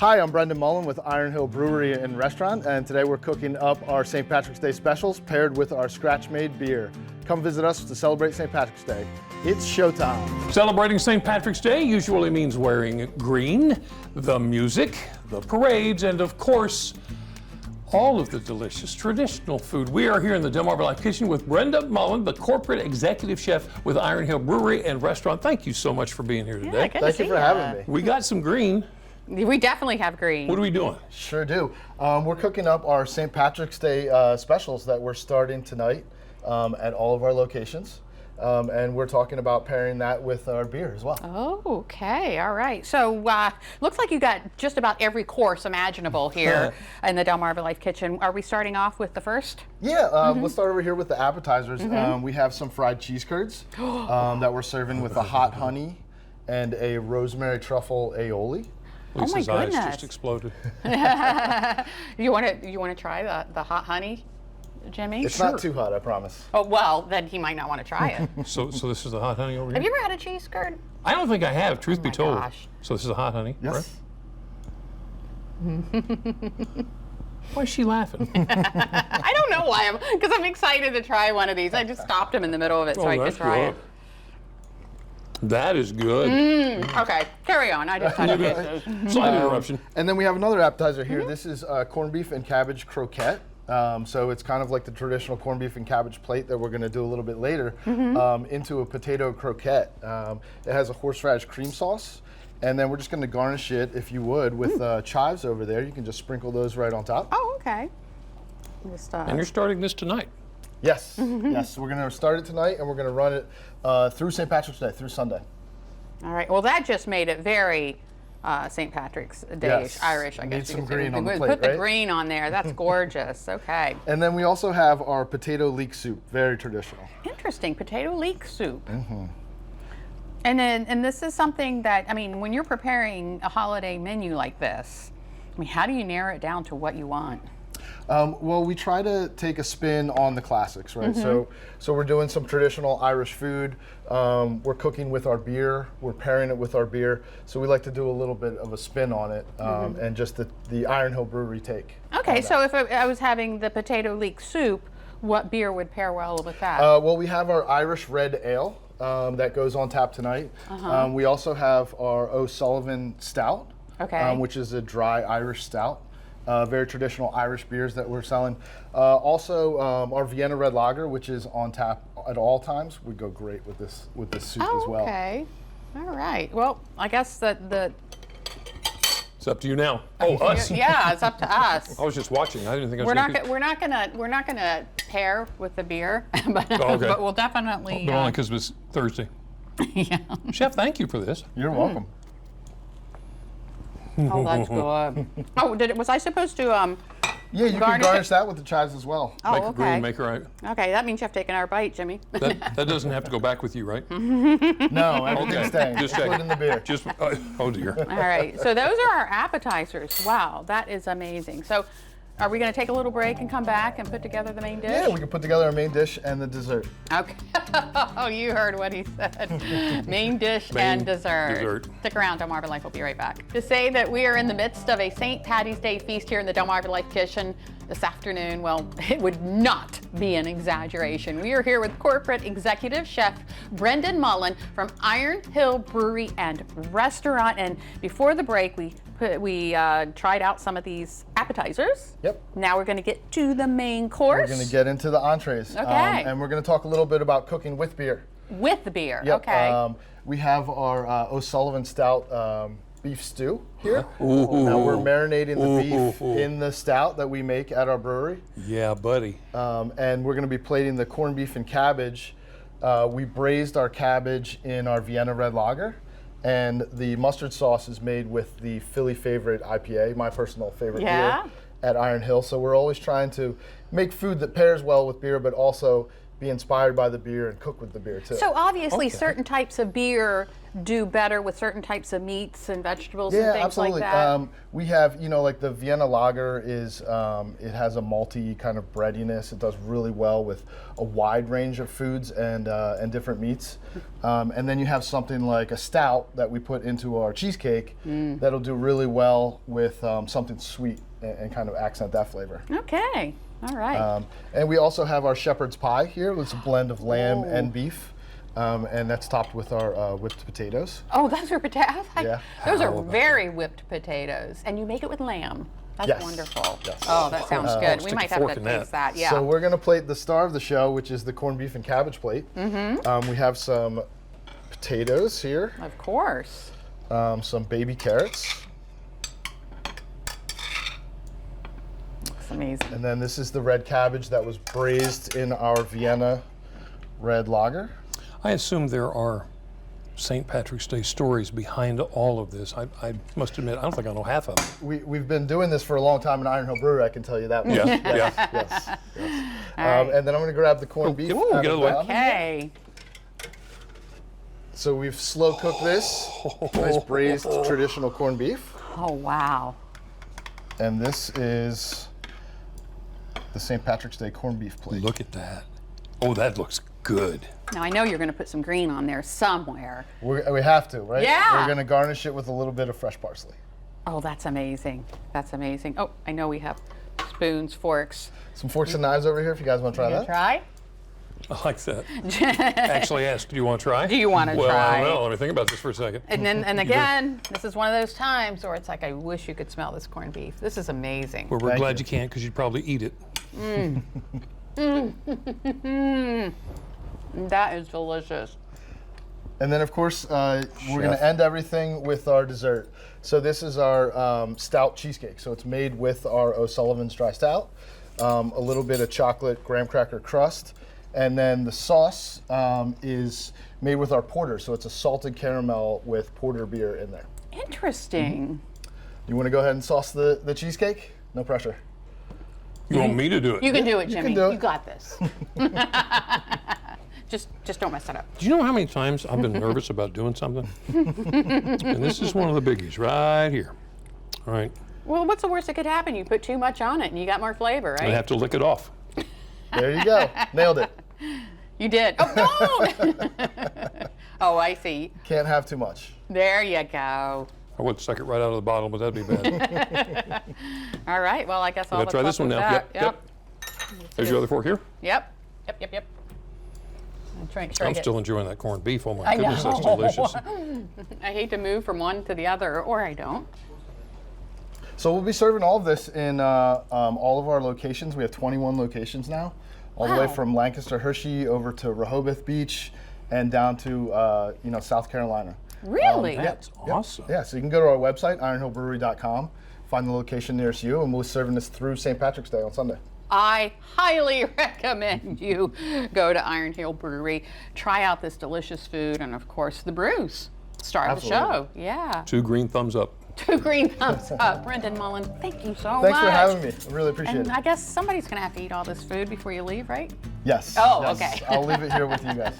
Hi, I'm Brendan Mullen with Iron Hill Brewery and Restaurant, and today we're cooking up our St. Patrick's Day specials paired with our scratch-made beer. Come visit us to celebrate St. Patrick's Day. It's showtime. Celebrating St. Patrick's Day usually means wearing green, the music, the parades, and of course, all of the delicious traditional food. We are here in the DelmarvaLife kitchen with Brenda Mullen, the corporate executive chef with Iron Hill Brewery and Restaurant. Thank you so much for being here today. Yeah, Thank you for having me. We got some green. We definitely have green. What are we doing? Sure do. We're cooking up our St. Patrick's Day specials that we're starting tonight at all of our locations. And we're talking about pairing that with our beer as well. Oh, okay, all right. So looks like you got just about every course imaginable here in the DelmarvaLife kitchen. Are we starting off with the first? Yeah, let's start over here with the appetizers. We have some fried cheese curds that we're serving with a hot honey and a rosemary truffle aioli. Lisa's my eyes goodness. just exploded. You want to try the hot honey, Jimmy? It's not too hot, I promise. Oh, well, then he might not want to try it. So this is the hot honey over here? Have you ever had a cheese curd? I don't think I have, truth be my told. gosh. So this is the hot honey? Yes. Right? Why is she laughing? I don't know why, because I'm excited to try one of these. I just stopped him in the middle of it so I could that's try good. it. That is good. Okay, carry on. I just had a Slight interruption. And then we have another appetizer here. This is corned beef and cabbage croquette. So it's kind of like the traditional corned beef and cabbage plate that we're going to do a little bit later into a potato croquette. It has a horseradish cream sauce. And then we're just going to garnish it, if you would, with chives over there. You can just sprinkle those right on top. Oh, okay. Just, And you're starting this tonight. Yes, yes. We're going to start it tonight, and we're going to run it through St. Patrick's Day, through Sunday. all right. Well, that just made it very St. Patrick's Day-ish, Yes. Irish, I Need guess. you some could say. green on the Put plate, the right? green on there. That's gorgeous. Okay. And then we also have our potato leek soup, very traditional. Interesting. Potato leek soup. And this is something that, I mean, when you're preparing a holiday menu like this, I mean, how do you narrow it down to what you want? Well, we try to take a spin on the classics, right? So we're doing some traditional Irish food. We're cooking with our beer. We're pairing it with our beer. So we like to do a little bit of a spin on it, and just the Iron Hill Brewery take. Okay, so if I was having the potato leek soup, what beer would pair well with that? Well, we have our Irish Red Ale that goes on tap tonight. We also have our O'Sullivan Stout, Okay. which is a dry Irish stout. Very traditional Irish beers that we're selling. Also, our Vienna Red Lager, which is on tap at all times, would go great with this soup as well. Okay. All right. Well, I guess that It's up to you now. Oh, us. yeah, it's up to us. I was just watching. I didn't think I was We're not gonna pair with the beer, but, Oh, okay. but we'll definitely. But only because it was Thursday. Yeah. Chef, thank you for this. You're welcome. Oh, that's good. Oh, was I supposed to Yeah, you can garnish garnish that with the chives as well. Oh, Make her okay. green, make her right. Okay, that means you have taken our bite, Jimmy. That doesn't have to go back with you, right? No, everything's staying. Just Put checking. in the beer. Just, oh dear. All right, so those are our appetizers. Wow, that is amazing. So are we going to take a little break and come back and put together the main dish? Yeah, we can put together our main dish and the dessert. Okay. Oh, you heard what he said. Main dish and dessert. Stick around, DelmarvaLife will be right back. To say that we are in the midst of a St. Patty's Day feast here in the DelmarvaLife kitchen this afternoon, well, it would not be an exaggeration. We are here with corporate executive chef Brendan Mullen from Iron Hill Brewery and Restaurant. And before the break, we tried out some of these appetizers. Yep. Now we're going to get to the main course. We're going to get into the entrees. Okay. And we're going to talk a little bit about cooking with beer. With the beer, Yep. okay. We have our O'Sullivan Stout beef stew here. Now we're marinating the beef in the stout that we make at our brewery. Yeah, buddy. And we're going to be plating the corned beef and cabbage. We braised our cabbage in our Vienna Red Lager. And the mustard sauce is made with the Philly Favorite IPA, my personal favorite beer at Iron Hill. So we're always trying to make food that pairs well with beer, but also be inspired by the beer and cook with the beer too. So obviously certain types of beer do better with certain types of meats and vegetables and Yeah, things absolutely. like that? We have, like the Vienna Lager is, it has a malty kind of breadiness. It does really well with a wide range of foods and different meats. And then you have something like a stout that we put into our cheesecake that'll do really well with something sweet and kind of accent that flavor. Okay, all right. And we also have our shepherd's pie here. It's a blend of lamb and beef. And that's topped with our whipped potatoes. Oh, those are potatoes? Yeah. Those are very whipped potatoes. And you make it with lamb. That's Yes. wonderful. Yes. Oh, that sounds good. We stick might a have fork to in that. taste that. Yeah. So we're gonna plate the star of the show, which is the corned beef and cabbage plate. We have some potatoes here, Of course. some baby carrots, It's amazing. and then this is the red cabbage that was braised in our Vienna red lager. I assume there are St. Patrick's Day stories behind all of this. I must admit, I don't think I know half of them. We've been doing this for a long time in Iron Hill Brewery, I can tell you that much. Yeah, yeah. Yes. All right. And then I'm gonna grab the corned beef. ooh, out get of out of the way. the oven. Okay. So we've slow cooked this. Nice braised traditional corned beef. Oh, wow. And this is the St. Patrick's Day corned beef plate. Look at that. Oh, that looks good. Now, I know you're going to put some green on there somewhere. We have to, right? Yeah. We're gonna garnish it with a little bit of fresh parsley. Oh, that's amazing. That's amazing. Oh, I know we have spoons, forks. Some forks and knives over here if you guys want to try You that. try? I like that. Actually asked, do you want to try? Do you wanna well, try? I don't know. Let me think about this for a second. And again, this is one of those times where it's like, I wish you could smell this corned beef. This is amazing. Well, we're Thank glad you. you can't because you'd probably eat it. That is delicious. And then of course, we're gonna end everything with our dessert. So this is our stout cheesecake. So it's made with our O'Sullivan's dry stout, a little bit of chocolate graham cracker crust, and then the sauce is made with our porter. So it's a salted caramel with porter beer in there. Interesting. You wanna go ahead and sauce the cheesecake? No pressure. You want me to do it? You can do it, you Jimmy. can do it. You got this. Just don't mess it up. Do you know how many times I've been nervous about doing something? And this is one of the biggies right here. All right. Well, what's the worst that could happen? You put too much on it and you got more flavor, I right? have to lick it off. There you go. Nailed it. You did. Oh, no! Oh, I see. Can't have too much. There you go. I would suck it right out of the bottle, but that'd be bad. All right. Well, I guess I'll Gotta try this one now. Yep. There's your other fork here. Yep. I'm trying to I'm still enjoying that corned beef. Oh my I goodness, know. that's delicious. I hate to move from one to the other, or I don't. So we'll be serving all of this in all of our locations. We have 21 locations now, all the way Wow. from Lancaster, Hershey, over to Rehoboth Beach, and down to South Carolina. Really? That's awesome. Yeah, so you can go to our website, ironhillbrewery.com, find the location nearest you, and we'll be serving this through St. Patrick's Day on Sunday. I highly recommend you go to Iron Hill Brewery, try out this delicious food, and of course the brews. Star of the show. Absolutely. Yeah. 2 green thumbs up. 2 green thumbs up. Brendan Mullen, thank you so much. Thanks for having me. I really appreciate And it. I guess somebody's going to have to eat all this food before you leave, right? Yes. Oh, yes. okay. I'll leave it here with you guys.